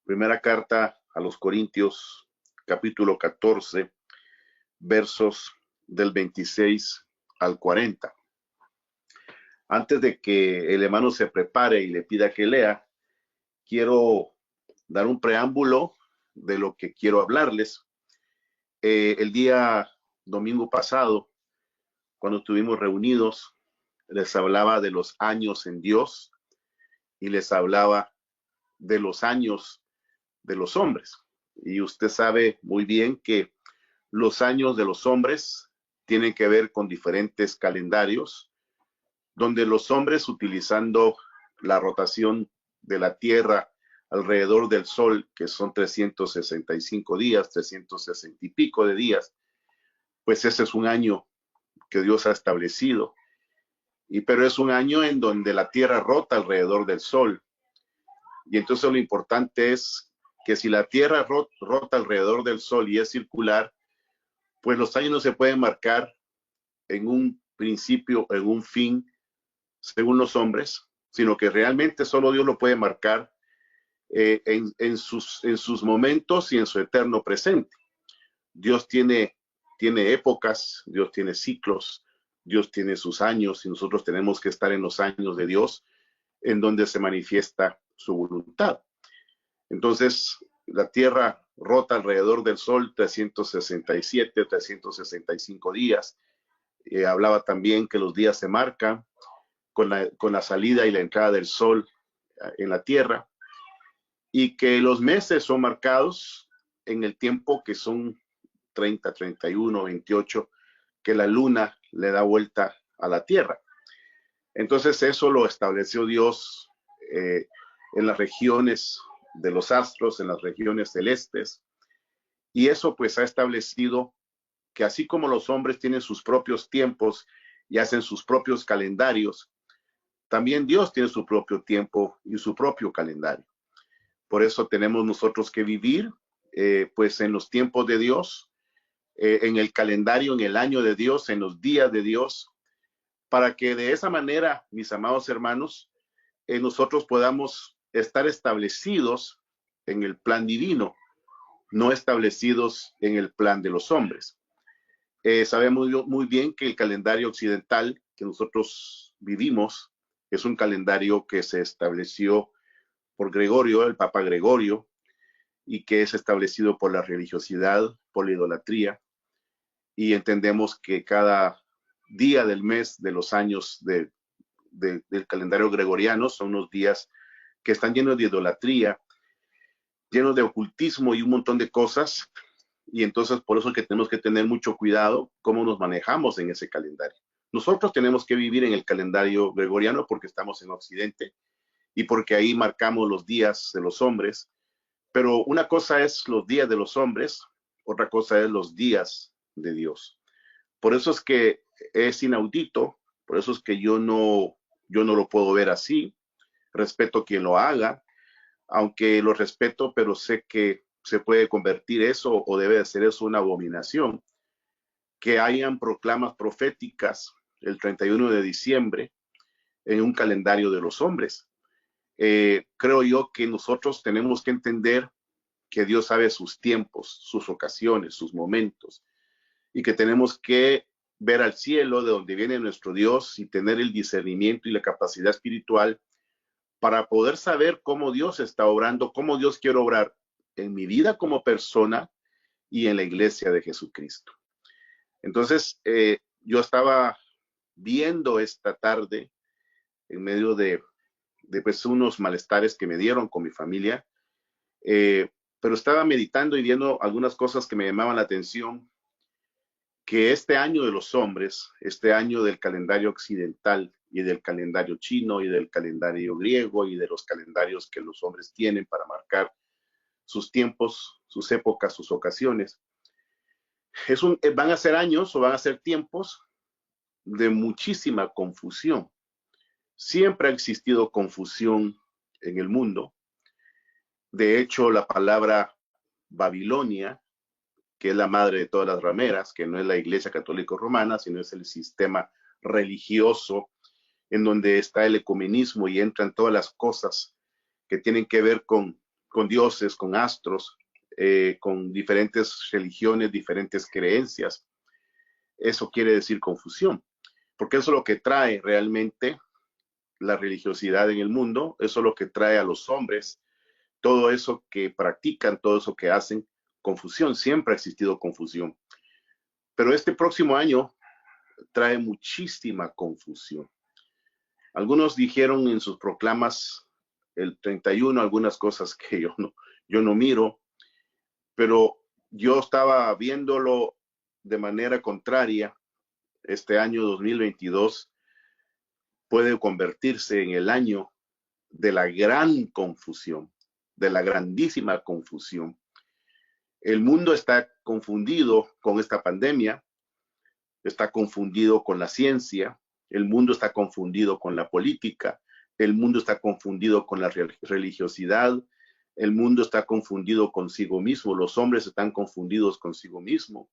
Primera carta a los Corintios, capítulo 14, versos del 26 al 40. Antes de que el hermano se prepare y le pida que lea, quiero dar un preámbulo de lo que quiero hablarles. El día domingo pasado, cuando estuvimos reunidos, les hablaba de los años en Dios y les hablaba de los años de los hombres. Y usted sabe muy bien que los años de los hombres tienen que ver con diferentes calendarios, donde los hombres, utilizando la rotación de la Tierra alrededor del Sol, que son 365 días, 360 y pico de días, pues ese es un año que Dios ha establecido. Pero es un año en donde la Tierra rota alrededor del Sol. Y entonces lo importante es que si la Tierra rota alrededor del Sol y es circular, pues los años no se pueden marcar en un principio, en un fin, según los hombres, sino que realmente solo Dios lo puede marcar en sus momentos y en su eterno presente. Dios tiene épocas, Dios tiene ciclos, Dios tiene sus años y nosotros tenemos que estar en los años de Dios, en donde se manifiesta su voluntad. Entonces, la Tierra rota alrededor del Sol 367, 365 días. Hablaba también que los días se marcan con la salida y la entrada del Sol en la Tierra, y que los meses son marcados en el tiempo que son 30, 31, 28, que la luna le da vuelta a la Tierra. Entonces eso lo estableció Dios en las regiones de los astros, en las regiones celestes, y eso pues ha establecido que así como los hombres tienen sus propios tiempos y hacen sus propios calendarios, también Dios tiene su propio tiempo y su propio calendario. Por eso tenemos nosotros que vivir pues en los tiempos de Dios, en el calendario, en el año de Dios, en los días de Dios, para que de esa manera, mis amados hermanos, nosotros podamos estar establecidos en el plan divino, no establecidos en el plan de los hombres. Sabemos muy bien que el calendario occidental que nosotros vivimos es un calendario que se estableció por Gregorio, el Papa Gregorio, y que es establecido por la religiosidad, por la idolatría, y entendemos que cada día del mes de los años del calendario gregoriano son unos días que están llenos de idolatría, llenos de ocultismo y un montón de cosas, y entonces por eso es que tenemos que tener mucho cuidado cómo nos manejamos en ese calendario. Nosotros tenemos que vivir en el calendario gregoriano porque estamos en Occidente y porque ahí marcamos los días de los hombres, pero una cosa es los días de los hombres, otra cosa es los días de Dios. Por eso es que es inaudito, por eso es que yo no lo puedo ver así. Respeto a quien lo haga, aunque lo respeto, pero sé que se puede convertir eso o debe de ser eso una abominación. Que hayan proclamas proféticas el 31 de diciembre en un calendario de los hombres. Creo yo que nosotros tenemos que entender que Dios sabe sus tiempos, sus ocasiones, sus momentos, y que tenemos que ver al cielo de donde viene nuestro Dios y tener el discernimiento y la capacidad espiritual para poder saber cómo Dios está obrando, cómo Dios quiere obrar en mi vida como persona y en la iglesia de Jesucristo. Entonces, yo estaba viendo esta tarde, en medio de pues, unos malestares que me dieron con mi familia, pero estaba meditando y viendo algunas cosas que me llamaban la atención, que este año de los hombres, este año del calendario occidental y del calendario chino y del calendario griego y de los calendarios que los hombres tienen para marcar sus tiempos, sus épocas, sus ocasiones, van a ser años o van a ser tiempos de muchísima confusión. Siempre ha existido confusión en el mundo. De hecho, la palabra Babilonia, que es la madre de todas las rameras, que no es la Iglesia Católica Romana, sino es el sistema religioso en donde está el ecumenismo y entran todas las cosas que tienen que ver con con dioses, con astros, con diferentes religiones, diferentes creencias. Eso quiere decir confusión, porque eso es lo que trae realmente la religiosidad en el mundo, eso es lo que trae a los hombres, todo eso que practican, todo eso que hacen, confusión, siempre ha existido confusión. Pero este próximo año trae muchísima confusión. Algunos dijeron en sus proclamas el 31 algunas cosas que yo no miro, pero yo estaba viéndolo de manera contraria. Este año 2022 puede convertirse en el año de la gran confusión, de la grandísima confusión. El mundo está confundido con esta pandemia, está confundido con la ciencia, el mundo está confundido con la política, el mundo está confundido con la religiosidad, el mundo está confundido consigo mismo, los hombres están confundidos consigo mismo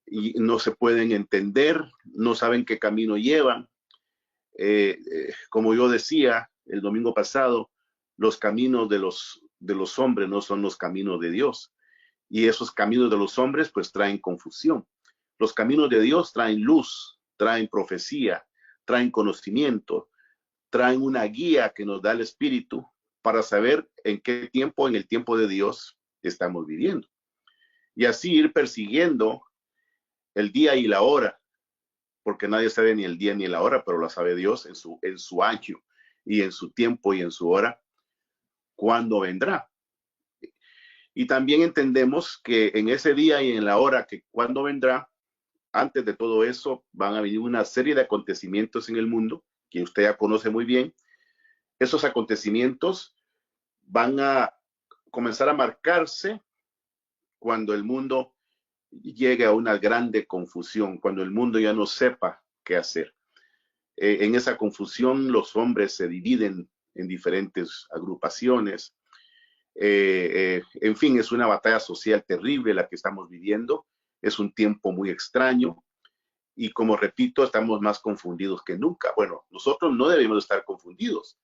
y no se pueden entender, no saben qué camino llevan. Como yo decía el domingo pasado, los caminos de los hombres no son los caminos de Dios. Y esos caminos de los hombres pues traen confusión. Los caminos de Dios traen luz, traen profecía, traen conocimiento, traen una guía que nos da el Espíritu para saber en qué tiempo, en el tiempo de Dios, estamos viviendo. Y así ir persiguiendo el día y la hora, porque nadie sabe ni el día ni la hora, pero lo sabe Dios en su año y en su tiempo y en su hora, cuándo vendrá. Y también entendemos que en ese día y en la hora que cuando vendrá, antes de todo eso, van a venir una serie de acontecimientos en el mundo, que usted ya conoce muy bien. Esos acontecimientos van a comenzar a marcarse cuando el mundo llegue a una grande confusión, cuando el mundo ya no sepa qué hacer. En esa confusión los hombres se dividen en diferentes agrupaciones. En fin, es una batalla social terrible la que estamos viviendo, es un tiempo muy extraño y como repito, estamos más confundidos que nunca. Bueno, nosotros no debemos estar confundidos,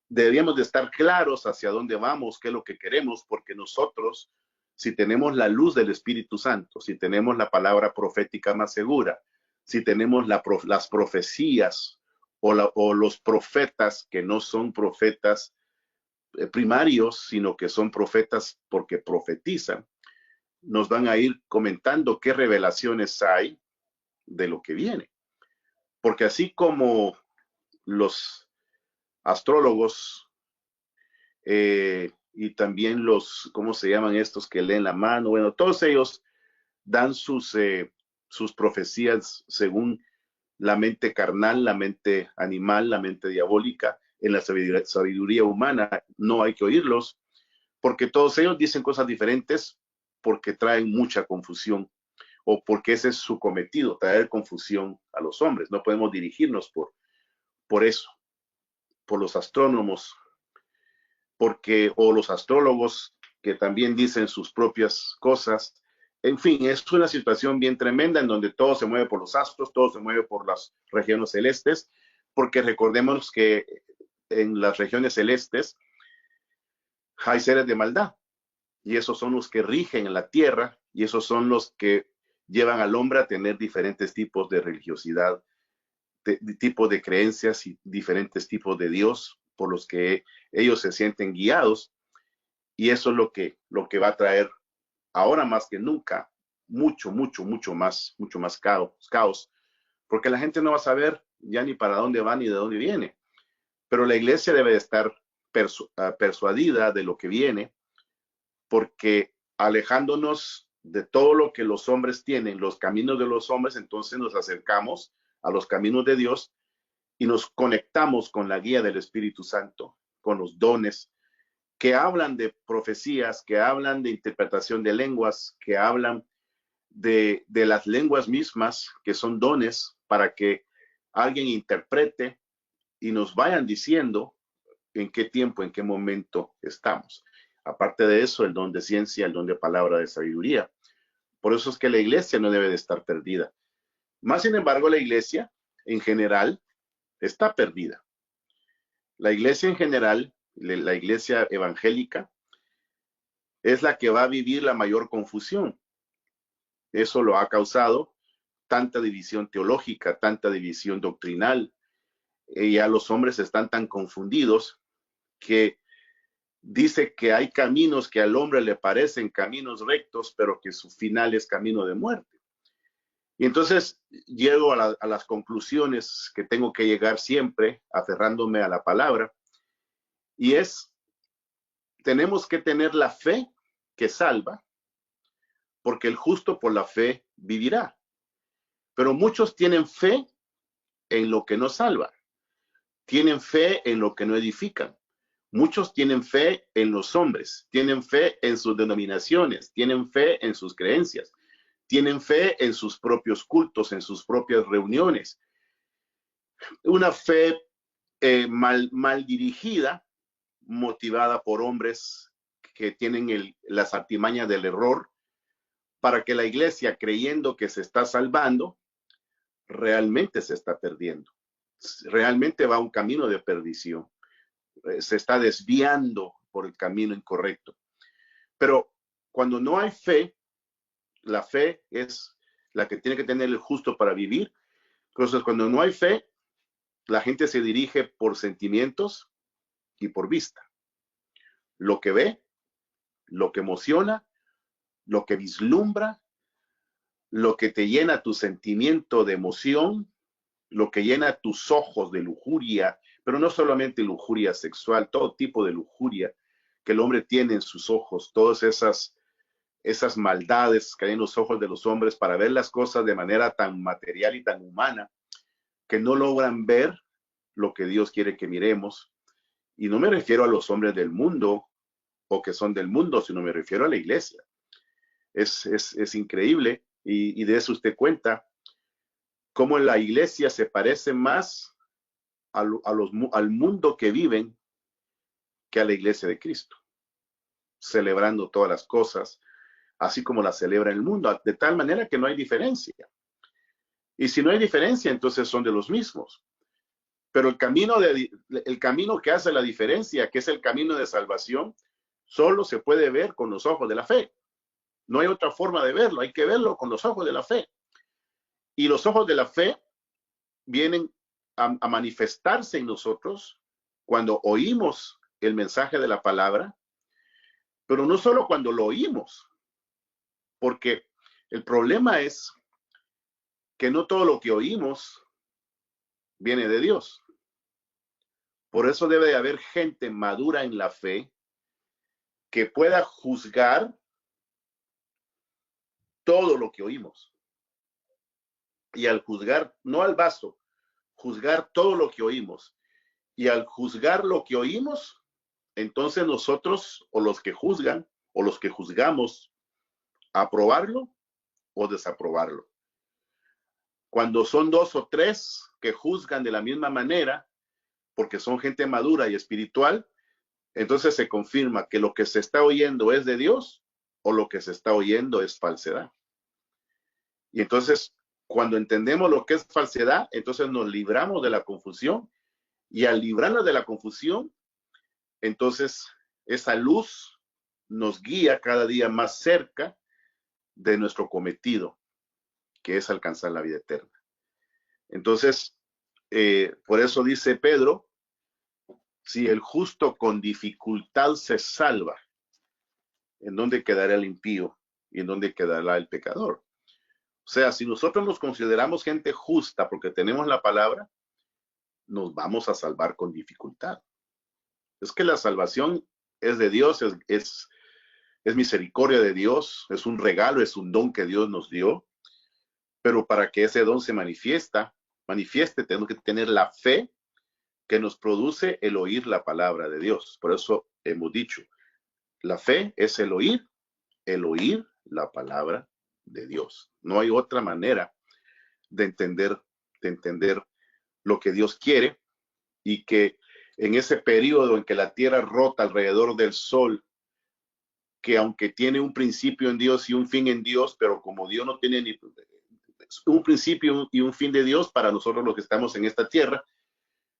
deberíamos de estar claros hacia dónde vamos, qué es lo que queremos, porque nosotros, si tenemos la luz del Espíritu Santo, si tenemos la palabra profética más segura, si tenemos las profecías o los profetas que no son profetas primarios, sino que son profetas porque profetizan, nos van a ir comentando qué revelaciones hay de lo que viene. Porque así como los astrólogos y también los, ¿cómo se llaman estos que leen la mano? Bueno, todos ellos dan sus profecías según la mente carnal, la mente animal, la mente diabólica. En la sabiduría humana no hay que oírlos, porque todos ellos dicen cosas diferentes porque traen mucha confusión o porque ese es su cometido, traer confusión a los hombres. No podemos dirigirnos por eso, por los astrónomos, o los astrólogos que también dicen sus propias cosas. En fin, es una situación bien tremenda en donde todo se mueve por los astros, todo se mueve por las regiones celestes, porque recordemos que en las regiones celestes hay seres de maldad, y esos son los que rigen en la tierra, y esos son los que llevan al hombre a tener diferentes tipos de religiosidad, tipos de creencias y diferentes tipos de Dios por los que ellos se sienten guiados, y eso es lo que va a traer ahora más que nunca mucho más caos, porque la gente no va a saber ya ni para dónde va ni de dónde viene, pero la iglesia debe de estar persuadida de lo que viene, porque alejándonos de todo lo que los hombres tienen, los caminos de los hombres, entonces nos acercamos a los caminos de Dios y nos conectamos con la guía del Espíritu Santo, con los dones que hablan de profecías, que hablan de interpretación de lenguas, que hablan de las lenguas mismas, que son dones para que alguien interprete y nos vayan diciendo en qué tiempo, en qué momento estamos. Aparte de eso, el don de ciencia, el don de palabra de sabiduría. Por eso es que la iglesia no debe de estar perdida. Más sin embargo, la iglesia en general está perdida. La iglesia en general, la iglesia evangélica, es la que va a vivir la mayor confusión. Eso lo ha causado tanta división teológica, tanta división doctrinal. Ya los hombres están tan confundidos que dice que hay caminos que al hombre le parecen caminos rectos, pero que su final es camino de muerte. Y entonces llego a las conclusiones que tengo que llegar siempre, aferrándome a la palabra, y tenemos que tener la fe que salva, porque el justo por la fe vivirá. Pero muchos tienen fe en lo que no salva, tienen fe en lo que no edifican. Muchos tienen fe en los hombres, tienen fe en sus denominaciones, tienen fe en sus creencias, tienen fe en sus propios cultos, en sus propias reuniones. Una fe mal dirigida, motivada por hombres que tienen las artimañas del error, para que la iglesia, creyendo que se está salvando, realmente se está perdiendo. Realmente va a un camino de perdición. Se está desviando por el camino incorrecto. Pero cuando no hay fe, la fe es la que tiene que tener el justo para vivir. Entonces, cuando no hay fe, la gente se dirige por sentimientos y por vista. Lo que ve, lo que emociona, lo que vislumbra, lo que te llena tu sentimiento de emoción, lo que llena tus ojos de lujuria, pero no solamente lujuria sexual, todo tipo de lujuria que el hombre tiene en sus ojos, todas esas maldades que hay en los ojos de los hombres para ver las cosas de manera tan material y tan humana, que no logran ver lo que Dios quiere que miremos. Y no me refiero a los hombres del mundo o que son del mundo, sino me refiero a la iglesia. Es increíble, y de eso usted cuenta, cómo la iglesia se parece más al mundo que viven que a la iglesia de Cristo, celebrando todas las cosas, así como las celebra el mundo, de tal manera que no hay diferencia. Y si no hay diferencia, entonces son de los mismos. Pero el camino que hace la diferencia, que es el camino de salvación, solo se puede ver con los ojos de la fe. No hay otra forma de verlo, hay que verlo con los ojos de la fe. Y los ojos de la fe vienen a manifestarse en nosotros cuando oímos el mensaje de la palabra, pero no solo cuando lo oímos, porque el problema es que no todo lo que oímos viene de Dios. Por eso debe de haber gente madura en la fe que pueda juzgar todo lo que oímos. Y al juzgar, no al vaso, juzgar todo lo que oímos. Y al juzgar lo que oímos, entonces nosotros, o los que juzgan, o los que juzgamos, aprobarlo o desaprobarlo. Cuando son dos o tres que juzgan de la misma manera, porque son gente madura y espiritual, entonces se confirma que lo que se está oyendo es de Dios o lo que se está oyendo es falsedad. Y entonces, cuando entendemos lo que es falsedad, entonces nos libramos de la confusión, y al librarnos de la confusión, entonces esa luz nos guía cada día más cerca de nuestro cometido, que es alcanzar la vida eterna. Entonces, por eso dice Pedro, si el justo con dificultad se salva, ¿en dónde quedará el impío y en dónde quedará el pecador? O sea, si nosotros nos consideramos gente justa porque tenemos la palabra, nos vamos a salvar con dificultad. Es que la salvación es de Dios, es misericordia de Dios, es un regalo, es un don que Dios nos dio, pero para que ese don se manifieste, tenemos que tener la fe que nos produce el oír la palabra de Dios. Por eso hemos dicho, la fe es el oír la palabra de Dios. No hay otra manera de entender lo que Dios quiere, y que en ese periodo en que la tierra rota alrededor del sol, que aunque tiene un principio en Dios y un fin en Dios, pero como Dios no tiene ni un principio y un fin de Dios para nosotros los que estamos en esta tierra,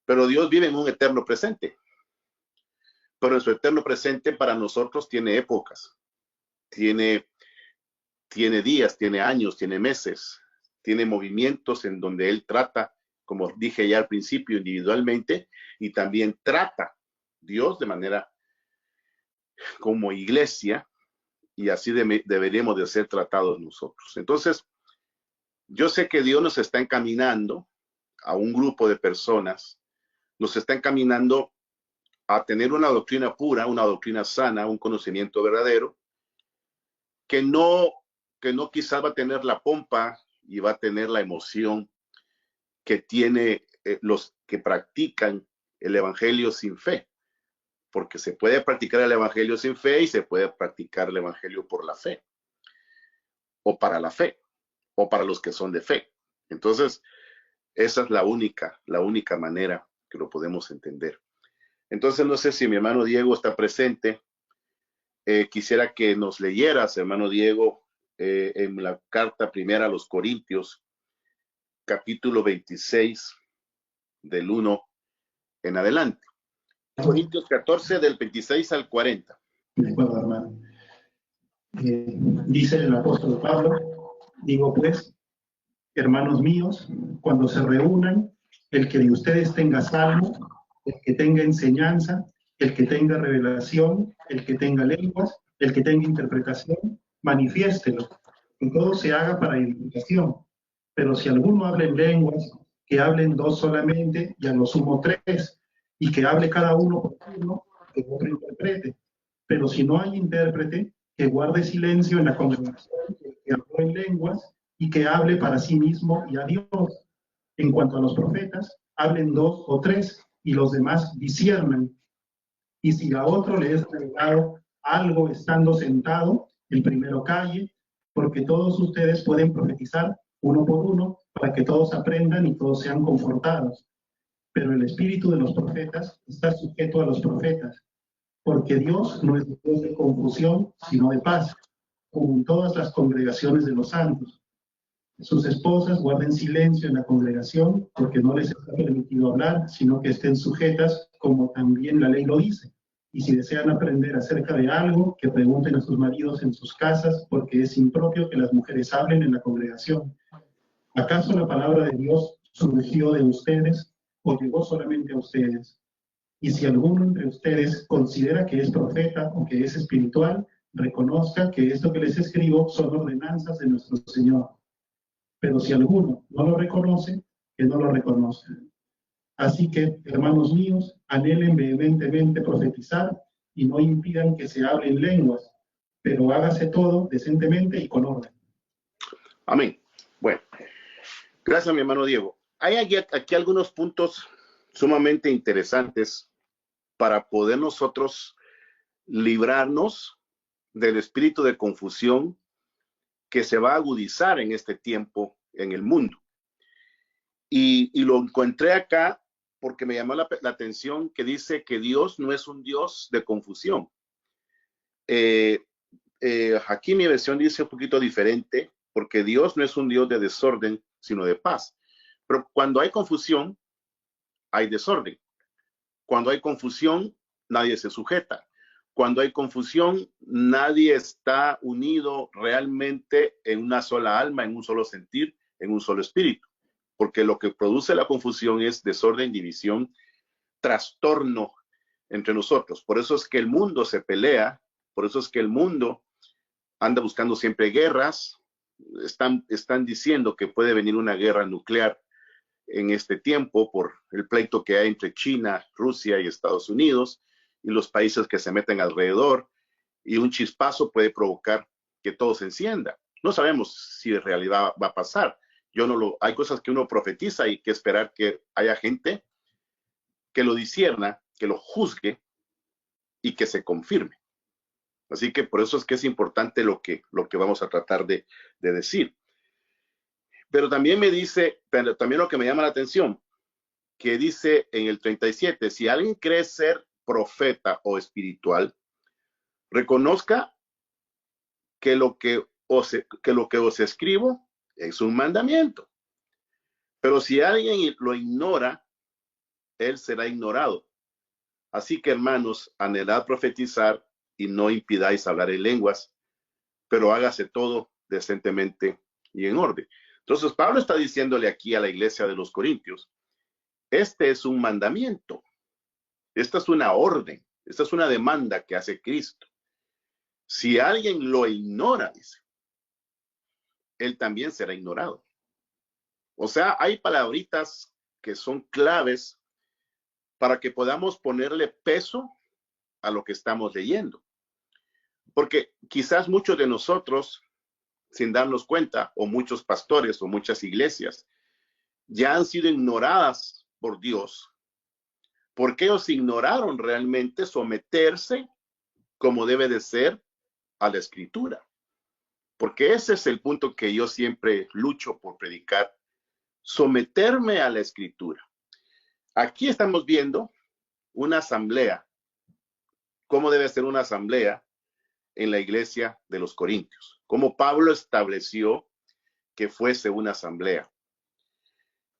pero Dios vive en un eterno presente. Pero en su eterno presente para nosotros tiene épocas. tiene días, tiene años, tiene meses, tiene movimientos en donde él trata, como dije ya al principio, individualmente, y también trata Dios de manera como iglesia, y así deberíamos de ser tratados nosotros. Entonces, yo sé que Dios nos está encaminando a un grupo de personas, nos está encaminando a tener una doctrina pura, una doctrina sana, un conocimiento verdadero, que no, que no quizás va a tener la pompa y va a tener la emoción que tiene los que practican el evangelio sin fe, porque se puede practicar el evangelio sin fe y se puede practicar el evangelio por la fe, o para la fe, o para los que son de fe. Entonces, esa es la única manera que lo podemos entender. Entonces, no sé si mi hermano Diego está presente. Quisiera que nos leyeras, hermano Diego, en la carta primera a los Corintios, capítulo 26, del 1 en adelante. Corintios 14, del 26 al 40. De acuerdo, hermano. Dice el apóstol Pablo, digo pues, hermanos míos, cuando se reúnan, el que de ustedes tenga salmo, el que tenga enseñanza, el que tenga revelación, el que tenga lenguas, el que tenga interpretación, manifiéstelo, que todo se haga para edificación. Pero si alguno habla en lenguas, que hablen dos solamente, y a lo sumo tres, y que hable cada uno por turno, que otro interprete. Pero si no hay intérprete, que guarde silencio en la congregación, que habló en lenguas, y que hable para sí mismo y a Dios. En cuanto a los profetas, hablen dos o tres, y los demás disciernan. Y si a otro le es revelado algo estando sentado, el primero calle, porque todos ustedes pueden profetizar uno por uno, para que todos aprendan y todos sean confortados. Pero el espíritu de los profetas está sujeto a los profetas, porque Dios no es Dios de confusión, sino de paz, como en todas las congregaciones de los santos. Sus esposas guarden silencio en la congregación, porque no les está permitido hablar, sino que estén sujetas, como también la ley lo dice. Y si desean aprender acerca de algo, que pregunten a sus maridos en sus casas, porque es impropio que las mujeres hablen en la congregación. ¿Acaso la palabra de Dios surgió de ustedes o llegó solamente a ustedes? Y si alguno entre ustedes considera que es profeta o que es espiritual, reconozca que esto que les escribo son ordenanzas de nuestro Señor. Pero si alguno no lo reconoce, que no lo reconozca. Así que, hermanos míos, anhelen vehementemente profetizar y no impidan que se hablen lenguas, pero hágase todo decentemente y con orden. Amén. Bueno, gracias, mi hermano Diego. Hay aquí algunos puntos sumamente interesantes para poder nosotros librarnos del espíritu de confusión que se va a agudizar en este tiempo en el mundo. Y lo encontré acá porque me llamó la atención que dice que Dios no es un Dios de confusión. Aquí mi versión dice un poquito diferente, porque Dios no es un Dios de desorden, sino de paz. Pero cuando hay confusión, hay desorden. Cuando hay confusión, nadie se sujeta. Cuando hay confusión, nadie está unido realmente en una sola alma, en un solo sentir, en un solo espíritu. Porque lo que produce la confusión es desorden, división, trastorno entre nosotros. Por eso es que el mundo se pelea, por eso es que el mundo anda buscando siempre guerras. Están diciendo que puede venir una guerra nuclear en este tiempo por el pleito que hay entre China, Rusia y Estados Unidos y los países que se meten alrededor, y un chispazo puede provocar que todo se encienda. No sabemos si en realidad va a pasar. Hay cosas que uno profetiza y que esperar que haya gente que lo discierna, que lo juzgue y que se confirme. Así que por eso es que es importante lo que vamos a tratar de decir. Pero también también lo que me llama la atención, que dice en el 37, si alguien cree ser profeta o espiritual, reconozca que lo que os escribo es un mandamiento. Pero si alguien lo ignora, él será ignorado. Así que, hermanos, anhelad profetizar y no impidáis hablar en lenguas, pero hágase todo decentemente y en orden. Entonces, Pablo está diciéndole aquí a la iglesia de los Corintios, este es un mandamiento, esta es una orden, esta es una demanda que hace Cristo. Si alguien lo ignora, dice, él también será ignorado. O sea, hay palabritas que son claves para que podamos ponerle peso a lo que estamos leyendo. Porque quizás muchos de nosotros, sin darnos cuenta, o muchos pastores o muchas iglesias, ya han sido ignoradas por Dios, porque ellos ignoraron realmente someterse como debe de ser a la escritura. Porque ese es el punto que yo siempre lucho por predicar, someterme a la escritura. Aquí estamos viendo una asamblea, cómo debe ser una asamblea en la iglesia de los Corintios, cómo Pablo estableció que fuese una asamblea.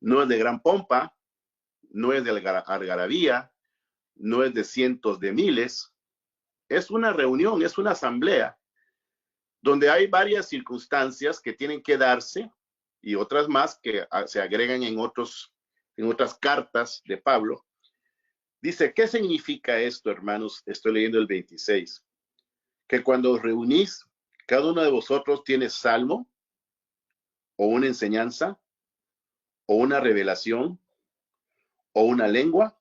No es de gran pompa, no es de algarabía, no es de cientos de miles, es una reunión, es una asamblea, donde hay varias circunstancias que tienen que darse y otras más que se agregan en otras cartas de Pablo. Dice, ¿qué significa esto, hermanos? Estoy leyendo el 26. Que cuando os reunís, cada uno de vosotros tiene salmo, o una enseñanza, o una revelación, o una lengua,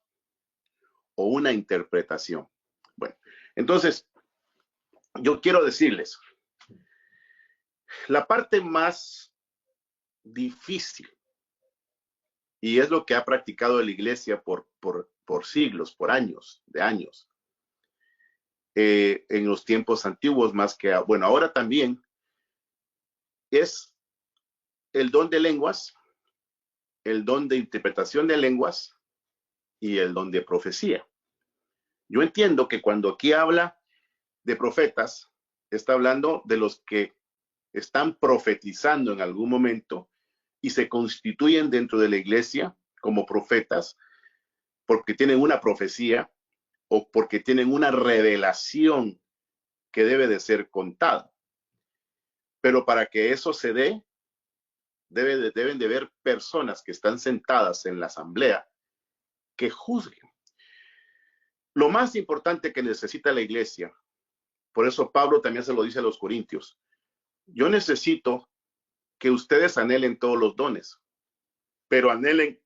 o una interpretación. Bueno, entonces, yo quiero decirles, la parte más difícil, y es lo que ha practicado la iglesia por siglos, por años, en los tiempos antiguos más que, bueno, ahora también, es el don de lenguas, el don de interpretación de lenguas y el don de profecía. Yo entiendo que cuando aquí habla de profetas, está hablando de los que están profetizando en algún momento y se constituyen dentro de la iglesia como profetas porque tienen una profecía o porque tienen una revelación que debe de ser contada. Pero para que eso se dé, deben de haber personas que están sentadas en la asamblea que juzguen. Lo más importante que necesita la iglesia, por eso Pablo también se lo dice a los corintios, yo necesito que ustedes anhelen todos los dones, pero anhelen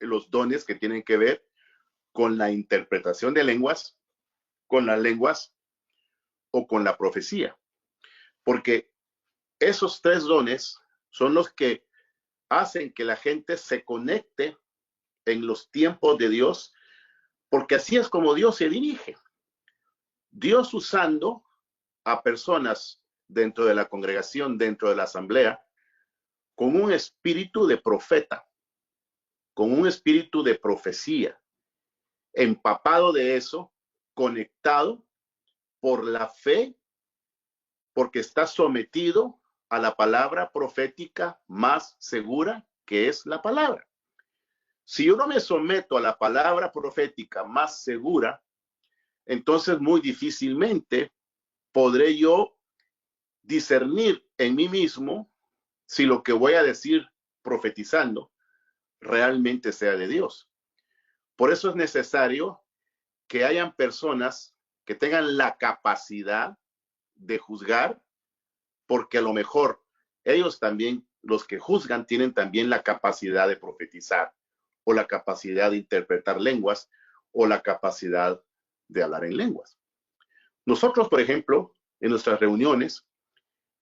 los dones que tienen que ver con la interpretación de lenguas, con las lenguas o con la profecía. Porque esos tres dones son los que hacen que la gente se conecte en los tiempos de Dios, porque así es como Dios se dirige. Dios usando a personas dentro de la congregación, dentro de la asamblea, con un espíritu de profeta, con un espíritu de profecía, empapado de eso, conectado por la fe, porque está sometido a la palabra profética más segura, que es la palabra. Si yo no me someto a la palabra profética más segura, entonces muy difícilmente podré yo discernir en mí mismo si lo que voy a decir profetizando realmente sea de Dios. Por eso es necesario que hayan personas que tengan la capacidad de juzgar, porque a lo mejor ellos también, los que juzgan, tienen también la capacidad de profetizar, o la capacidad de interpretar lenguas, o la capacidad de hablar en lenguas. Nosotros, por ejemplo, en nuestras reuniones,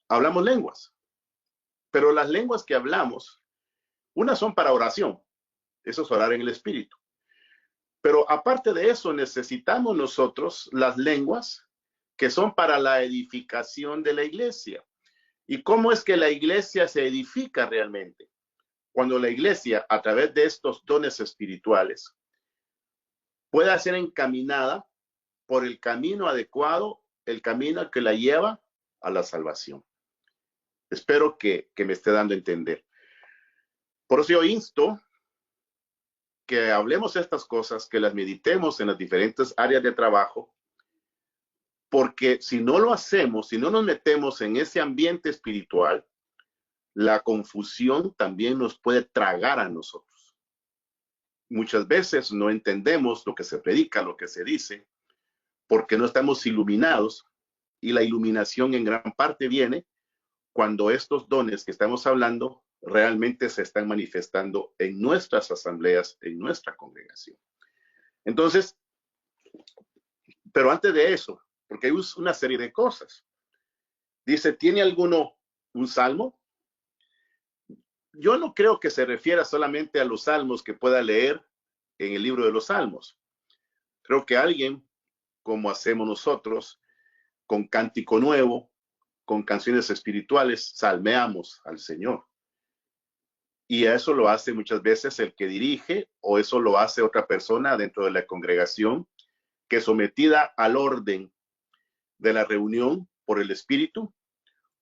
hablamos lenguas, pero las lenguas que hablamos, unas son para oración, eso es orar en el espíritu. Pero aparte de eso, necesitamos nosotros las lenguas que son para la edificación de la iglesia. ¿Y cómo es que la iglesia se edifica realmente? Cuando la iglesia, a través de estos dones espirituales, pueda ser encaminada por el camino adecuado, el camino que la lleva a la salvación. Espero que me esté dando a entender. Por eso yo insto que hablemos estas cosas, que las meditemos en las diferentes áreas de trabajo, porque si no lo hacemos, si no nos metemos en ese ambiente espiritual, la confusión también nos puede tragar a nosotros. Muchas veces no entendemos lo que se predica, lo que se dice, porque no estamos iluminados, y la iluminación en gran parte viene cuando estos dones que estamos hablando realmente se están manifestando en nuestras asambleas, en nuestra congregación. Entonces, pero antes de eso, porque hay una serie de cosas. Dice, ¿tiene alguno un salmo? Yo no creo que se refiera solamente a los salmos que pueda leer en el libro de los salmos. Creo que alguien, como hacemos nosotros, con cántico nuevo, con canciones espirituales, salmeamos al Señor. Y eso lo hace muchas veces el que dirige, o eso lo hace otra persona dentro de la congregación, que sometida al orden de la reunión por el Espíritu,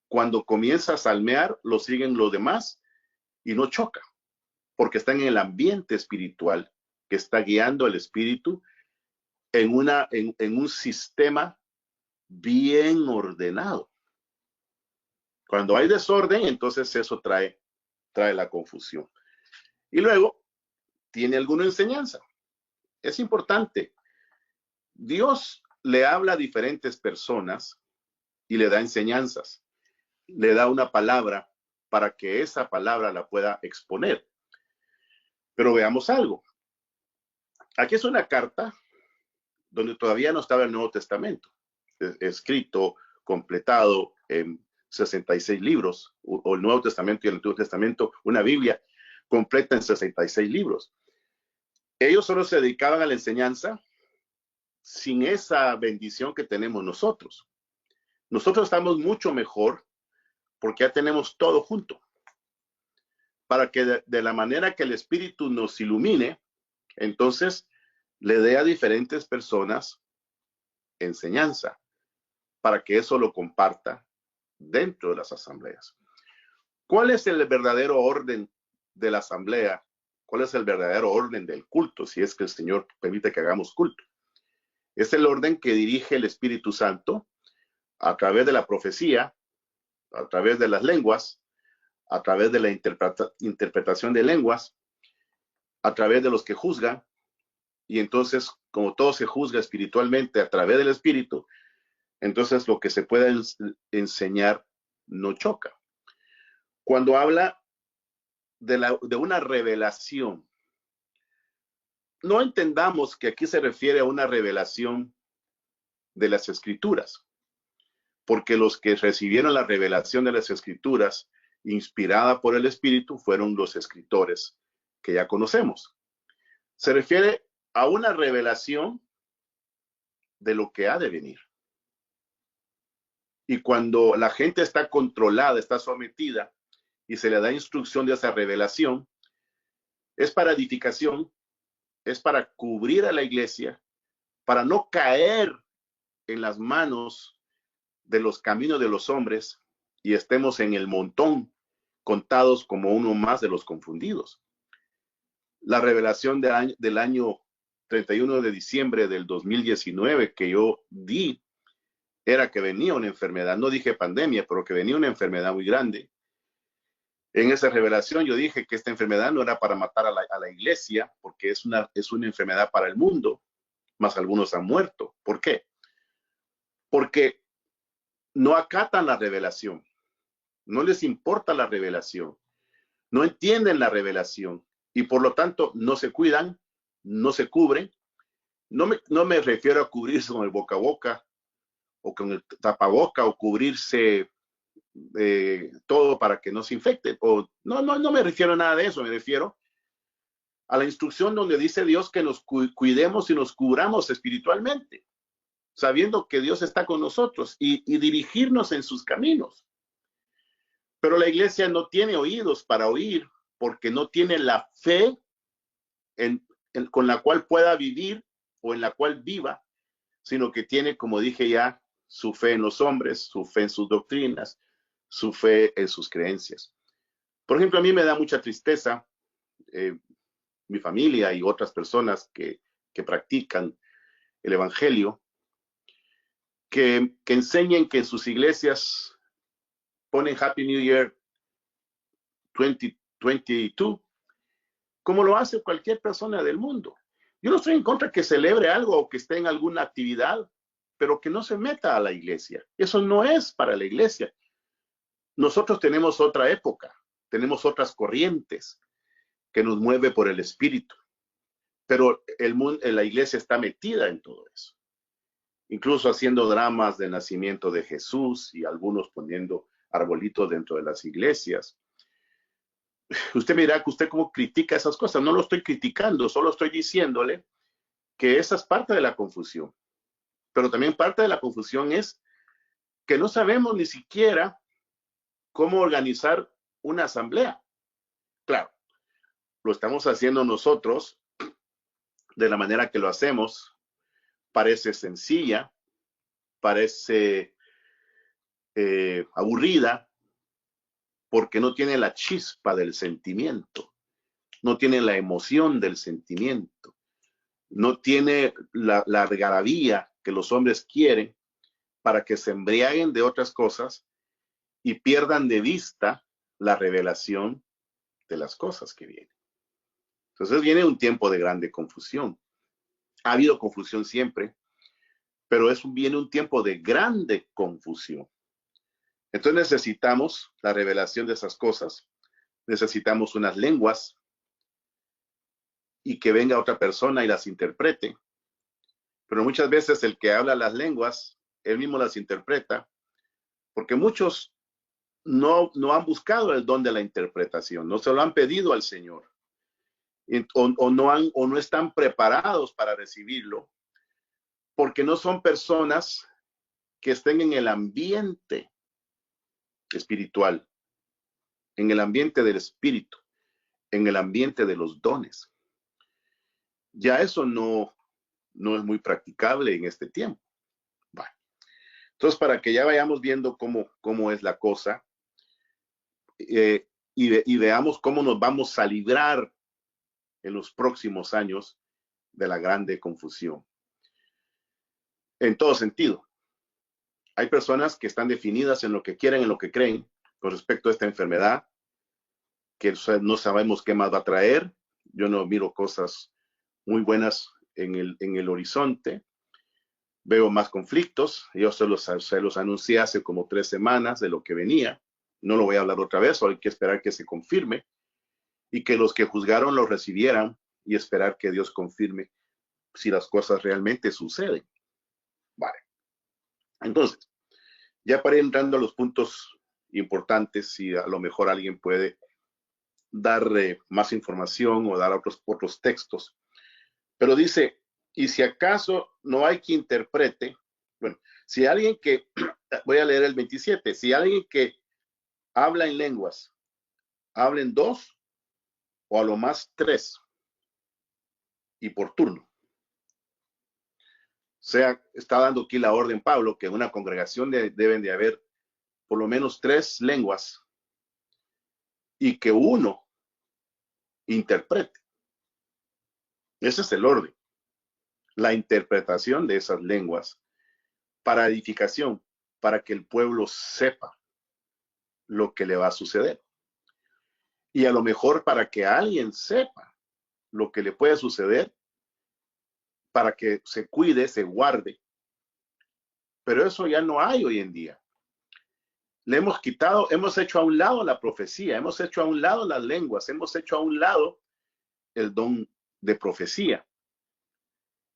cuando comienza a salmear, lo siguen los demás y no choca, porque están en el ambiente espiritual que está guiando el Espíritu en un sistema bien ordenado. Cuando hay desorden, entonces eso trae la confusión. Y luego, ¿tiene alguna enseñanza? Es importante. Dios le habla a diferentes personas y le da enseñanzas. Le da una palabra para que esa palabra la pueda exponer. Pero veamos algo. Aquí es una carta donde todavía no estaba el Nuevo Testamento, escrito, completado en 66 libros, o el Nuevo Testamento y el Antiguo Testamento, una Biblia completa en 66 libros. Ellos solo se dedicaban a la enseñanza sin esa bendición que tenemos nosotros. Nosotros estamos mucho mejor porque ya tenemos todo junto. Para que de la manera que el Espíritu nos ilumine, entonces le dé a diferentes personas enseñanza, para que eso lo comparta dentro de las asambleas. ¿Cuál es el verdadero orden de la asamblea? ¿Cuál es el verdadero orden del culto? Si es que el Señor permite que hagamos culto. Es el orden que dirige el Espíritu Santo a través de la profecía, a través de las lenguas, a través de la interpretación de lenguas, a través de los que juzgan. Y entonces, como todo se juzga espiritualmente a través del Espíritu, entonces lo que se puede enseñar no choca. Cuando habla de una revelación, no entendamos que aquí se refiere a una revelación de las Escrituras, porque los que recibieron la revelación de las Escrituras inspirada por el Espíritu fueron los escritores que ya conocemos. Se refiere a una revelación de lo que ha de venir. Y cuando la gente está controlada, está sometida y se le da instrucción de esa revelación, es para edificación, es para cubrir a la iglesia, para no caer en las manos de los caminos de los hombres y estemos en el montón, contados como uno más de los confundidos. La revelación del año 31 de diciembre del 2019 que yo di era que venía una enfermedad, no dije pandemia, pero que venía una enfermedad muy grande. En esa revelación yo dije que esta enfermedad no era para matar a la iglesia, porque es una enfermedad para el mundo, más algunos han muerto. ¿Por qué? Porque no acatan la revelación, no les importa la revelación, no entienden la revelación y por lo tanto no se cuidan, no se cubren. No me refiero a cubrirse con el boca a boca o con el tapaboca o cubrirse todo para que no se infecten. No me refiero a nada de eso, me refiero a la instrucción donde dice Dios que nos cuidemos y nos cubramos espiritualmente, sabiendo que Dios está con nosotros y dirigirnos en sus caminos. Pero la iglesia no tiene oídos para oír porque no tiene la fe con la cual pueda vivir o en la cual viva, sino que tiene, como dije ya, su fe en los hombres, su fe en sus doctrinas, su fe en sus creencias. Por ejemplo, a mí me da mucha tristeza mi familia y otras personas que practican el evangelio, que enseñen que en sus iglesias ponen Happy New Year 2022, como lo hace cualquier persona del mundo. Yo no estoy en contra que celebre algo o que esté en alguna actividad, pero que no se meta a la iglesia. Eso no es para la iglesia. Nosotros tenemos otra época, tenemos otras corrientes que nos mueve por el espíritu, pero el mundo, la iglesia está metida en todo eso. Incluso haciendo dramas del nacimiento de Jesús y algunos poniendo arbolitos dentro de las iglesias. Usted me dirá que usted cómo critica esas cosas. No lo estoy criticando, solo estoy diciéndole que esa es parte de la confusión. Pero también parte de la confusión es que no sabemos ni siquiera cómo organizar una asamblea. Claro, lo estamos haciendo nosotros de la manera que lo hacemos. Parece sencilla, parece aburrida, porque no tiene la chispa del sentimiento, no tiene la emoción del sentimiento, no tiene la algarabía que los hombres quieren para que se embriaguen de otras cosas y pierdan de vista la revelación de las cosas que vienen. Entonces viene un tiempo de grande confusión. Ha habido confusión siempre, pero viene un tiempo de grande confusión. Entonces necesitamos la revelación de esas cosas, necesitamos unas lenguas y que venga otra persona y las interprete. Pero muchas veces el que habla las lenguas, él mismo las interpreta, porque muchos no han buscado el don de la interpretación, no se lo han pedido al Señor, o no están preparados para recibirlo, porque no son personas que estén en el ambiente espiritual, en el ambiente del espíritu, en el ambiente de los dones. Ya eso no es muy practicable en este tiempo. Bueno, entonces, para que ya vayamos viendo cómo es la cosa, y veamos cómo nos vamos a librar en los próximos años de la grande confusión. En todo sentido. Hay personas que están definidas en lo que quieren, en lo que creen, con respecto a esta enfermedad, que no sabemos qué más va a traer. Yo no miro cosas muy buenas en el horizonte. Veo más conflictos. Yo se los anuncié hace como 3 semanas de lo que venía. No lo voy a hablar otra vez, solo hay que esperar que se confirme y que los que juzgaron lo recibieran y esperar que Dios confirme si las cosas realmente suceden. Vale. Entonces, ya para ir entrando a los puntos importantes, si a lo mejor alguien puede dar más información o dar otros textos. Pero dice, y si acaso no hay quien interprete, bueno, si alguien que, voy a leer el 27, si alguien que habla en lenguas, hablen 2 o a lo más 3 y por turno. O sea, está dando aquí la orden Pablo que en una congregación deben de haber por lo menos 3 lenguas y que uno interprete. Ese es el orden. La interpretación de esas lenguas para edificación, para que el pueblo sepa lo que le va a suceder. Y a lo mejor para que alguien sepa lo que le puede suceder, para que se cuide, se guarde. Pero eso ya no hay hoy en día. Le hemos quitado, hemos hecho a un lado la profecía, hemos hecho a un lado las lenguas, hemos hecho a un lado el don de profecía.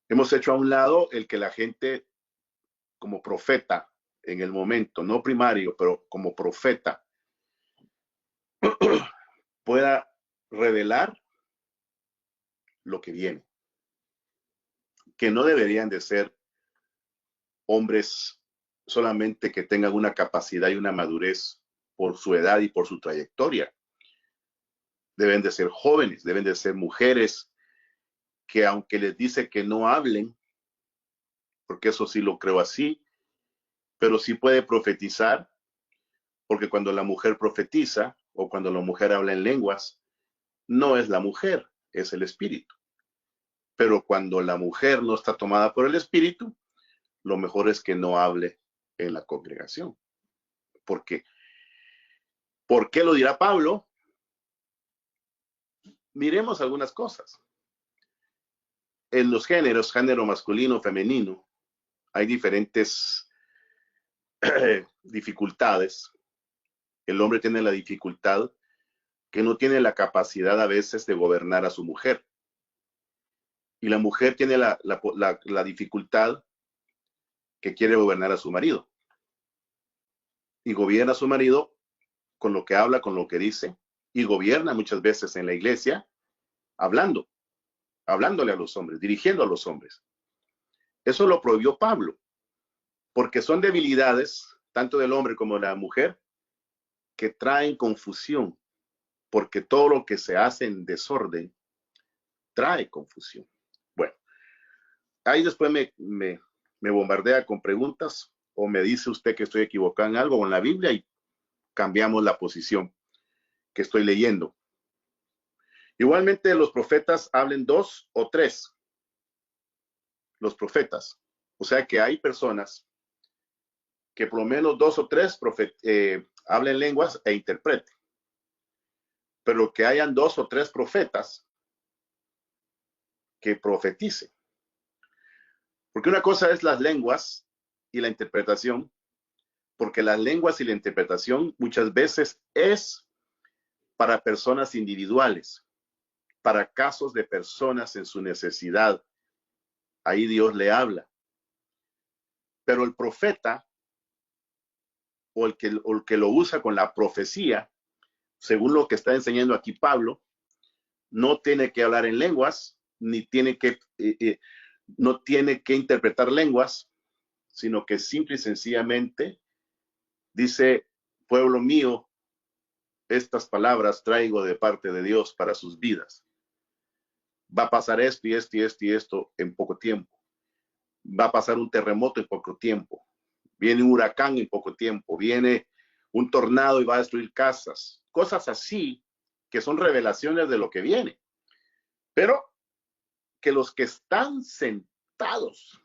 Hemos hecho a un lado el que la gente como profeta en el momento, no primario, pero como profeta, pueda revelar lo que viene. Que no deberían de ser hombres solamente que tengan una capacidad y una madurez por su edad y por su trayectoria. Deben de ser jóvenes, deben de ser mujeres que aunque les dice que no hablen, porque eso sí lo creo así, pero sí puede profetizar, porque cuando la mujer profetiza o cuando la mujer habla en lenguas, no es la mujer, es el espíritu. Pero cuando la mujer no está tomada por el espíritu, lo mejor es que no hable en la congregación. Porque, ¿por qué lo dirá Pablo? Miremos algunas cosas. En los géneros, género masculino, femenino, hay diferentes dificultades. El hombre tiene la dificultad que no tiene la capacidad a veces de gobernar a su mujer. Y la mujer tiene la dificultad que quiere gobernar a su marido. Y gobierna a su marido con lo que habla, con lo que dice, y gobierna muchas veces en la iglesia hablándole a los hombres, dirigiendo a los hombres. Eso lo prohibió Pablo, porque son debilidades, tanto del hombre como de la mujer, que traen confusión, porque todo lo que se hace en desorden trae confusión. Bueno, ahí después me bombardea con preguntas o me dice usted que estoy equivocado en algo o en la Biblia y cambiamos la posición que estoy leyendo. Igualmente los profetas hablen 2 o 3. Los profetas. O sea que hay personas que por lo menos 2 o 3 hablen lenguas e interpreten. Pero que hayan 2 o 3 profetas que profeticen. Porque una cosa es las lenguas y la interpretación, porque las lenguas y la interpretación muchas veces es para personas individuales, para casos de personas en su necesidad. Ahí Dios le habla. Pero el profeta o el que lo usa con la profecía, según lo que está enseñando aquí Pablo, no tiene que hablar en lenguas, ni tiene que, no tiene que interpretar lenguas, sino que simple y sencillamente dice, pueblo mío, estas palabras traigo de parte de Dios para sus vidas. Va a pasar esto y esto y esto y esto en poco tiempo. Va a pasar un terremoto en poco tiempo. Viene un huracán en poco tiempo. Viene un tornado y va a destruir casas. Cosas así que son revelaciones de lo que viene. Pero que los que están sentados,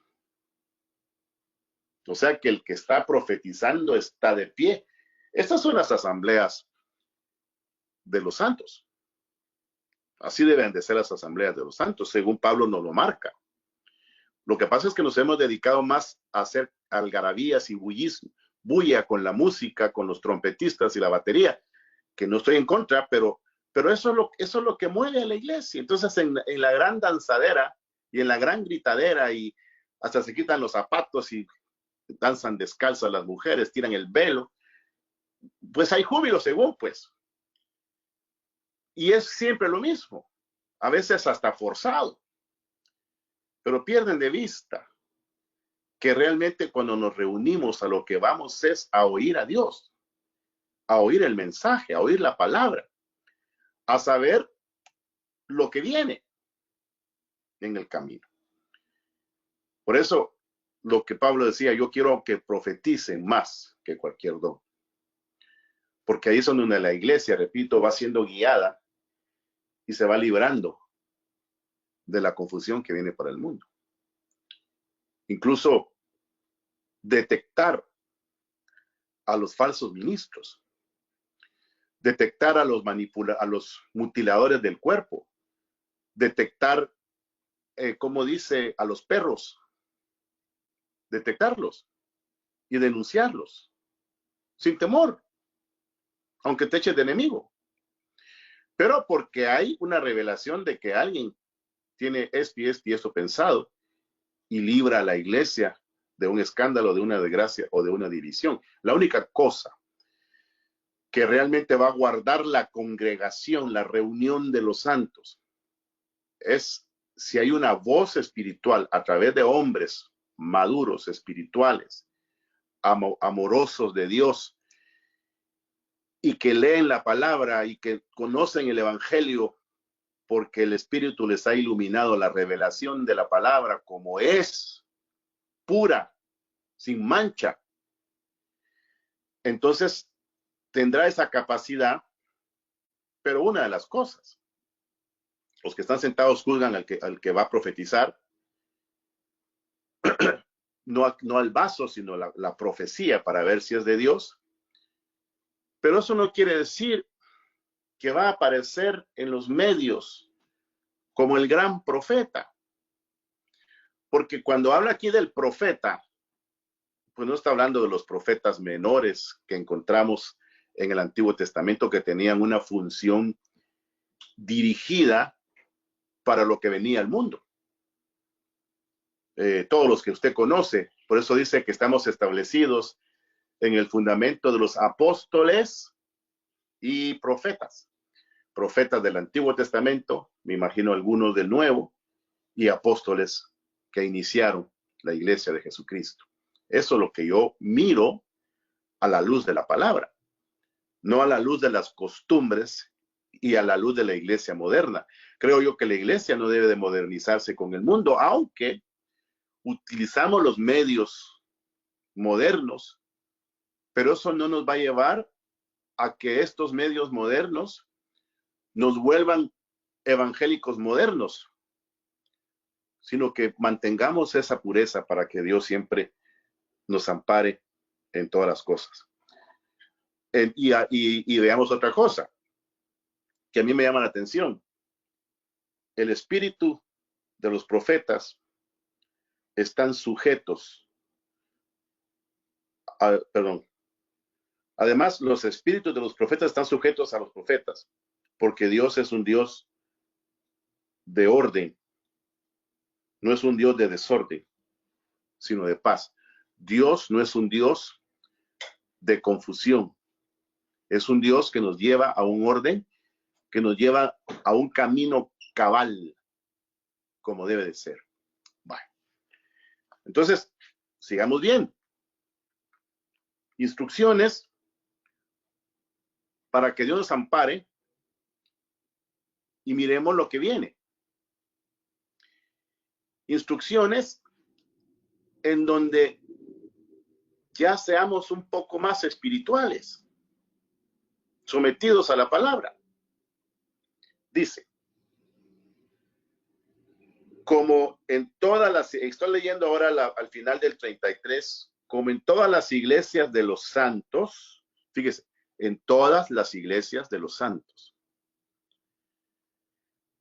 o sea que el que está profetizando está de pie. Estas son las asambleas de los santos. Así deben de ser las asambleas de los santos, según Pablo nos lo marca. Lo que pasa es que nos hemos dedicado más a hacer algarabías y bulla con la música, con los trompetistas y la batería, que no estoy en contra, pero eso es lo que mueve a la iglesia. Entonces, en la gran danzadera y en la gran gritadera, y hasta se quitan los zapatos y danzan descalzas las mujeres, tiran el velo, pues hay júbilo según, pues. Y es siempre lo mismo, a veces hasta forzado, pero pierden de vista que realmente cuando nos reunimos a lo que vamos es a oír a Dios, a oír el mensaje, a oír la palabra, a saber lo que viene en el camino. Por eso, lo que Pablo decía, yo quiero que profeticen más que cualquier don. Porque ahí es donde la iglesia, repito, va siendo guiada y se va librando de la confusión que viene para el mundo. Incluso detectar a los falsos ministros, detectar a los mutiladores del cuerpo, detectar, como dice, a los perros, detectarlos y denunciarlos sin temor, aunque te eches de enemigo. Pero porque hay una revelación de que alguien tiene esto y esto pensado y libra a la iglesia de un escándalo, de una desgracia o de una división. La única cosa que realmente va a guardar la congregación, la reunión de los santos, es si hay una voz espiritual a través de hombres maduros, espirituales, amorosos de Dios, y que leen la palabra y que conocen el evangelio porque el Espíritu les ha iluminado la revelación de la palabra como es, pura, sin mancha. Entonces tendrá esa capacidad, pero una de las cosas, los que están sentados juzgan al que va a profetizar, no al vaso, sino la profecía para ver si es de Dios. Pero eso no quiere decir que va a aparecer en los medios como el gran profeta. Porque cuando habla aquí del profeta, pues no está hablando de los profetas menores que encontramos en el Antiguo Testamento, que tenían una función dirigida para lo que venía al mundo. Todos los que usted conoce, por eso dice que estamos establecidos en el fundamento de los apóstoles y profetas. Profetas del Antiguo Testamento, me imagino algunos del Nuevo, y apóstoles que iniciaron la iglesia de Jesucristo. Eso es lo que yo miro a la luz de la palabra, no a la luz de las costumbres y a la luz de la iglesia moderna. Creo yo que la iglesia no debe de modernizarse con el mundo, aunque utilizamos los medios modernos, pero eso no nos va a llevar a que estos medios modernos nos vuelvan evangélicos modernos, sino que mantengamos esa pureza para que Dios siempre nos ampare en todas las cosas. Y veamos otra cosa que a mí me llama la atención. El espíritu de los profetas están sujetos perdón. Además, los espíritus de los profetas están sujetos a los profetas, porque Dios es un Dios de orden, no es un Dios de desorden, sino de paz. Dios no es un Dios de confusión, es un Dios que nos lleva a un orden, que nos lleva a un camino cabal, como debe de ser. Bueno, entonces, sigamos bien. Instrucciones para que Dios nos ampare y miremos lo que viene. Instrucciones en donde ya seamos un poco más espirituales, sometidos a la palabra. Dice, como en todas las, estoy leyendo ahora al final del 33, como en todas las iglesias de los santos, fíjese, en todas las iglesias de los santos.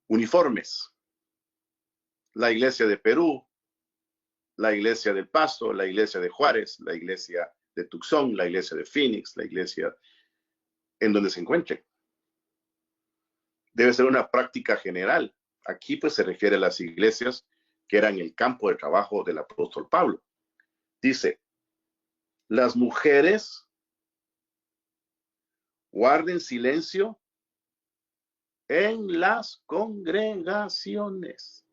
Uniformes. La iglesia de Perú, la iglesia del Paso, la iglesia de Juárez, la iglesia de Tucson, la iglesia de Phoenix, la iglesia en donde se encuentren. Debe ser una práctica general. Aquí pues se refiere a las iglesias que eran el campo de trabajo del apóstol Pablo. Dice, las mujeres guarden silencio en las congregaciones,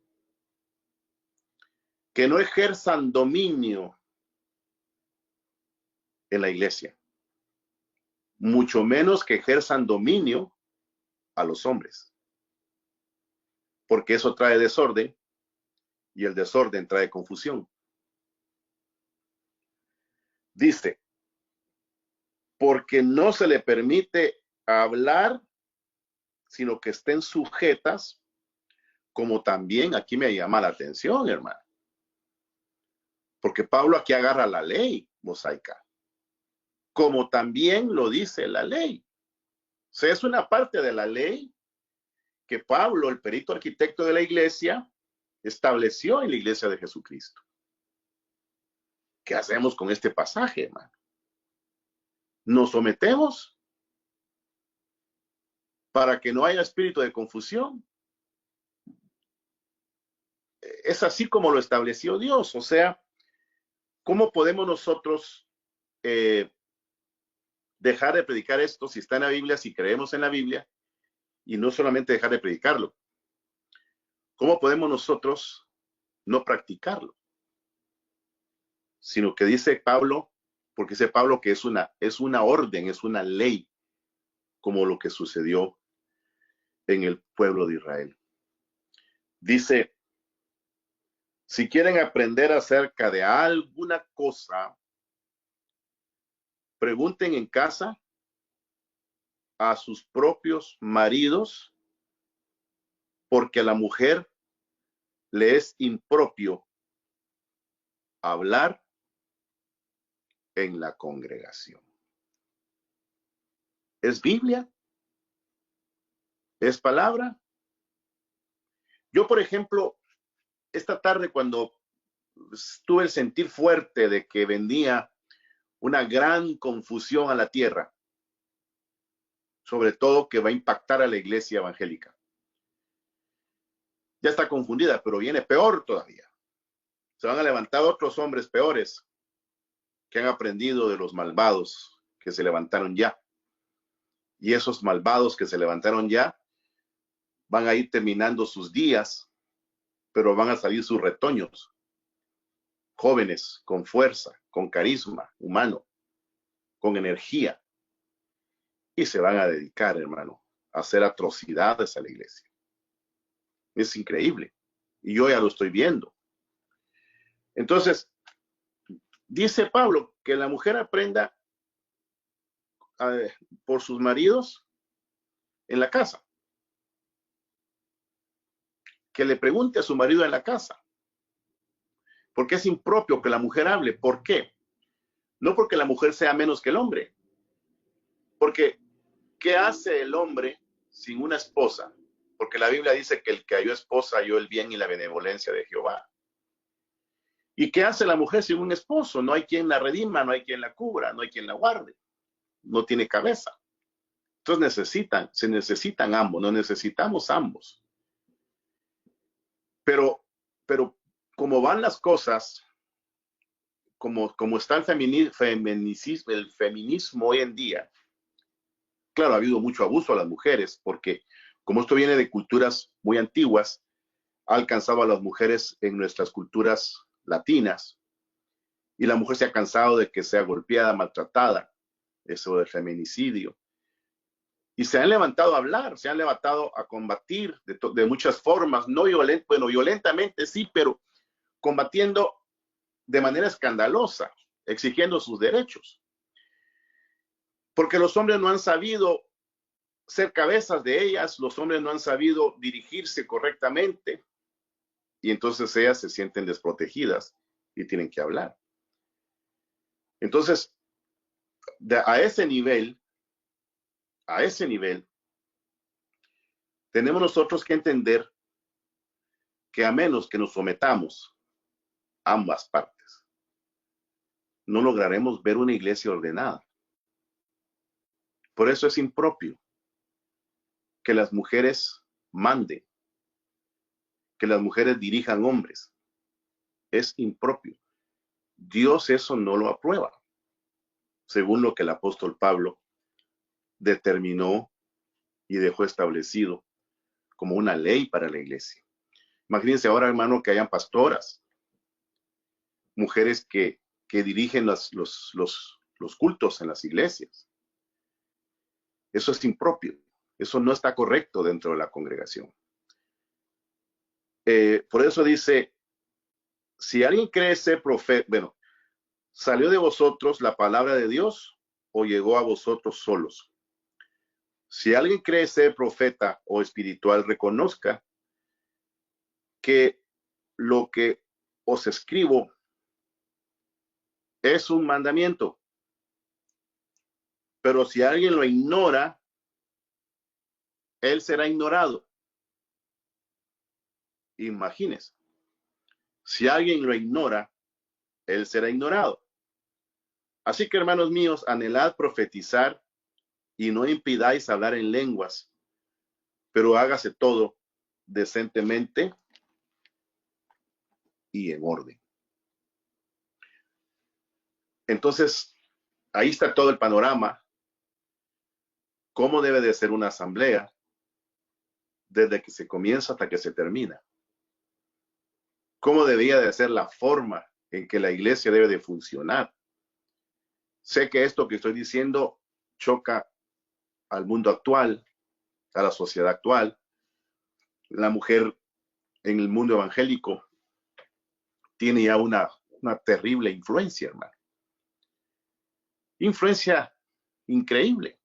que no ejerzan dominio en la iglesia, mucho menos que ejerzan dominio a los hombres, porque eso trae desorden y el desorden trae confusión. Dice, porque no se le permite hablar, sino que estén sujetas, como también aquí me llama la atención, hermano, porque Pablo aquí agarra la ley mosaica, como también lo dice la ley. O sea, es una parte de la ley que Pablo, el perito arquitecto de la iglesia, estableció en la iglesia de Jesucristo. ¿Qué hacemos con este pasaje, hermano? ¿Nos sometemos para que no haya espíritu de confusión? Es así como lo estableció Dios. O sea, ¿cómo podemos nosotros dejar de predicar esto si está en la Biblia, si creemos en la Biblia, y no solamente dejar de predicarlo? ¿Cómo podemos nosotros no practicarlo? Sino que dice Pablo, porque dice Pablo que es una orden, es una ley, como lo que sucedió en el pueblo de Israel. Dice, si quieren aprender acerca de alguna cosa, pregunten en casa a sus propios maridos, porque a la mujer le es impropio hablar en la congregación. ¿Es Biblia? ¿Es palabra? Yo, por ejemplo, esta tarde cuando tuve el sentir fuerte de que venía una gran confusión a la tierra, sobre todo que va a impactar a la iglesia evangélica. Ya está confundida, pero viene peor todavía. Se van a levantar otros hombres peores que han aprendido de los malvados que se levantaron ya. Y esos malvados que se levantaron ya van a ir terminando sus días, pero van a salir sus retoños, jóvenes, con fuerza, con carisma humano, con energía, y se van a dedicar, hermano, a hacer atrocidades a la iglesia. Es increíble, y yo ya lo estoy viendo. Entonces, dice Pablo que la mujer aprenda por sus maridos en la casa, que le pregunte a su marido en la casa, porque es impropio que la mujer hable. ¿Por qué? No porque la mujer sea menos que el hombre, porque ¿qué hace el hombre sin una esposa? Porque la Biblia dice que el que halló esposa halló el bien y la benevolencia de Jehová. ¿Y qué hace la mujer sin un esposo? No hay quien la redima, no hay quien la cubra, no hay quien la guarde, no tiene cabeza. Entonces se necesitan ambos, nos necesitamos ambos. Pero como van las cosas, como está el feminismo hoy en día, claro, ha habido mucho abuso a las mujeres, porque como esto viene de culturas muy antiguas, ha alcanzado a las mujeres en nuestras culturas latinas, y la mujer se ha cansado de que sea golpeada, maltratada, eso del feminicidio. Y se han levantado a hablar, se han levantado a combatir de muchas formas, no violentamente sí, pero combatiendo de manera escandalosa, exigiendo sus derechos. Porque los hombres no han sabido ser cabezas de ellas, los hombres no han sabido dirigirse correctamente, y entonces ellas se sienten desprotegidas y tienen que hablar. Entonces, a ese nivel, tenemos nosotros que entender que a menos que nos sometamos a ambas partes, no lograremos ver una iglesia ordenada. Por eso es impropio que las mujeres manden, que las mujeres dirijan hombres. Es impropio. Dios eso no lo aprueba, según lo que el apóstol Pablo determinó y dejó establecido como una ley para la iglesia. Imagínense ahora, hermano, que hayan pastoras, mujeres que dirigen los cultos en las iglesias. Eso es impropio, eso no está correcto dentro de la congregación. Por eso dice, si alguien cree ser profeta, bueno, ¿salió de vosotros la palabra de Dios o llegó a vosotros solos? Si alguien cree ser profeta o espiritual, reconozca que lo que os escribo es un mandamiento. Pero si alguien lo ignora, él será ignorado. Imagínense. Si alguien lo ignora, él será ignorado. Así que, hermanos míos, anhelad profetizar y no impidáis hablar en lenguas, pero hágase todo decentemente y en orden. Entonces, ahí está todo el panorama. ¿Cómo debe de ser una asamblea desde que se comienza hasta que se termina? ¿Cómo debía de ser la forma en que la iglesia debe de funcionar? Sé que esto que estoy diciendo choca al mundo actual, a la sociedad actual. La mujer en el mundo evangélico tiene ya una terrible influencia, hermano. Influencia increíble.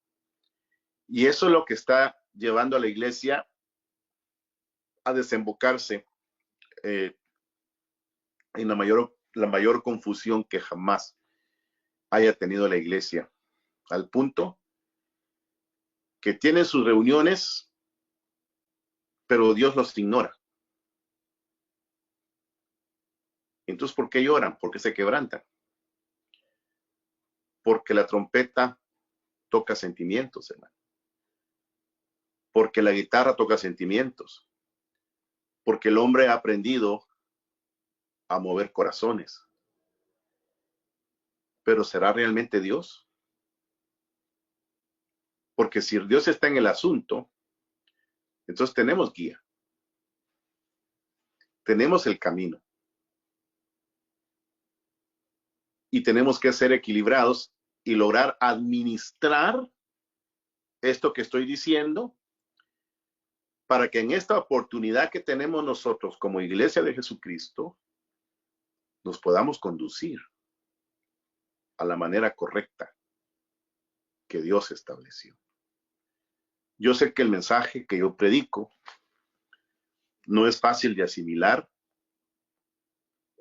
Y eso es lo que está llevando a la iglesia a desembocarse en la mayor confusión que jamás haya tenido la iglesia, al punto que tienen sus reuniones, pero Dios los ignora. Entonces, ¿por qué lloran? ¿Por qué se quebrantan? Porque la trompeta toca sentimientos, hermano. Porque la guitarra toca sentimientos. Porque el hombre ha aprendido a mover corazones. Pero ¿será realmente Dios? Porque si Dios está en el asunto, entonces tenemos guía. Tenemos el camino. Y tenemos que ser equilibrados y lograr administrar esto que estoy diciendo para que en esta oportunidad que tenemos nosotros como Iglesia de Jesucristo nos podamos conducir a la manera correcta que Dios estableció. Yo sé que el mensaje que yo predico no es fácil de asimilar,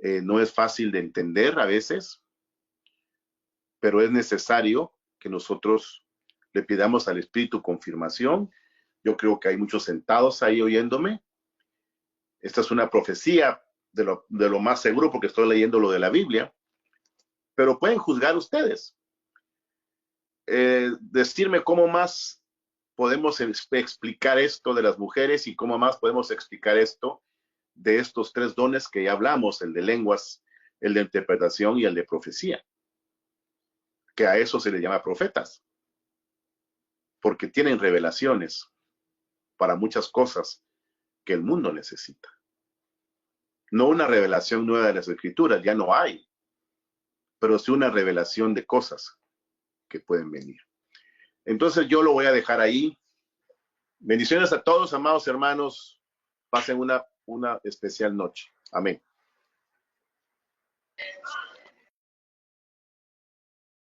no es fácil de entender a veces, pero es necesario que nosotros le pidamos al Espíritu confirmación. Yo creo que hay muchos sentados ahí oyéndome. Esta es una profecía de lo más seguro porque estoy leyendo lo de la Biblia, pero pueden juzgar ustedes. Decirme cómo más podemos explicar esto de las mujeres y cómo más podemos explicar esto de estos tres dones que ya hablamos, el de lenguas, el de interpretación y el de profecía, que a eso se le llama profetas, porque tienen revelaciones para muchas cosas que el mundo necesita. No una revelación nueva de las Escrituras, ya no hay, pero sí una revelación de cosas que pueden venir. Entonces yo lo voy a dejar ahí. Bendiciones a todos, amados hermanos. Pasen una especial noche. Amén.